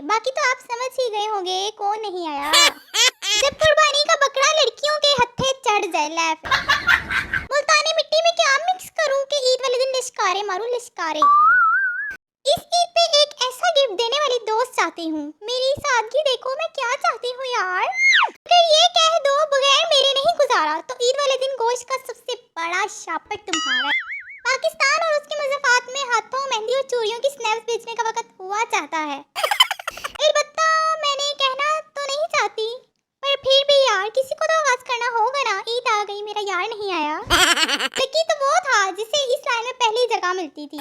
बाकी तो आप समझ ही गए होंगे कौन नहीं आया। जब कुर्बानी का बकरा लड़कियों के हत्थे चढ़ जाए। ले मुल्तानी मिट्टी में क्या मिक्स करूं कि ईद वाले दिन लिश्कारे मारूं लिश्कारे। इस ईद पे एक ऐसा गिफ्ट देने वाली दोस्त चाहती हूँ। मेरी सादगी देखो मैं क्या चाहती हूँ यार। अगर ये कह दो बगैर मेरे नहीं गुजारा तो ईद वाले दिन गोश्त का सबसे बड़ा शापर तुम्हारा। पाकिस्तान और उसके मज़ाफ़ात में हाथों मेहंदी और चूड़ियों की स्नैप्स बेचने का वक्त हुआ चाहता है। अलबत्ता मैंने कहना तो नहीं चाहती, पर फिर भी यार किसी को तो आगाज करना होगा ना। ईद आ गई मेरा यार नहीं आया। लकी तो वो था जिसे इस लाइन में पहली जगह मिलती थी।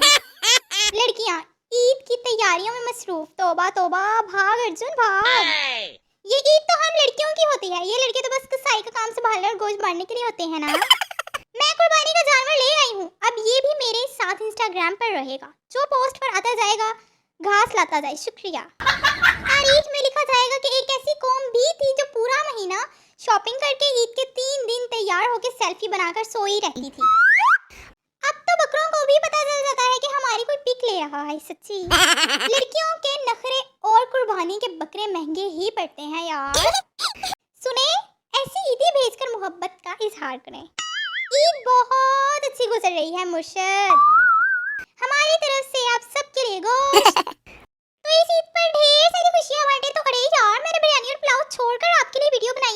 लड़कियां ईद की तैयारियों में मसरूफ। तौबा तौबा, भाग अर्जुन भाग। ये ईद तो हम लड़कियों की होती है। ये लड़के तो बस कसाई का काम संभालने और गोश्त बांटने के लिए होते हैं ना। मैं कुर्बानी का जानवर ले आई हूँ। अब ये भी मेरे साथ इंस्टाग्राम पर रहेगा। जो पोस्ट पर आता जाएगा घास लाता जाए। शुक्रिया। तारीख में लिखा जाएगा कि एक ऐसी कौम भी थी जो पूरा महीना शॉपिंग करके ईद के 3 दिन तैयार होकर सेल्फी बनाकर सोई रहती थी। अब तो बकरों को भी पता चल जाता है कि हमारी कोई पिक ले रहा है। सच्ची लड़कियों के नखरे और कुर्बानी के बकरे महंगे ही पड़ते हैं यार। सुने, ऐसी ईदी भेजकर मोहब्बत का इजहार करें। ईद बहुत अच्छी गुजर रही है मुर्शद। हमारी तरफ से आप सबके लिए गोश्त। तो इस ईद पर ढेर सारी खुशियां बांटे। तो अरे यार मैंने बिरयानी और पुलाव छोड़कर आपके लिए वीडियो बनाई।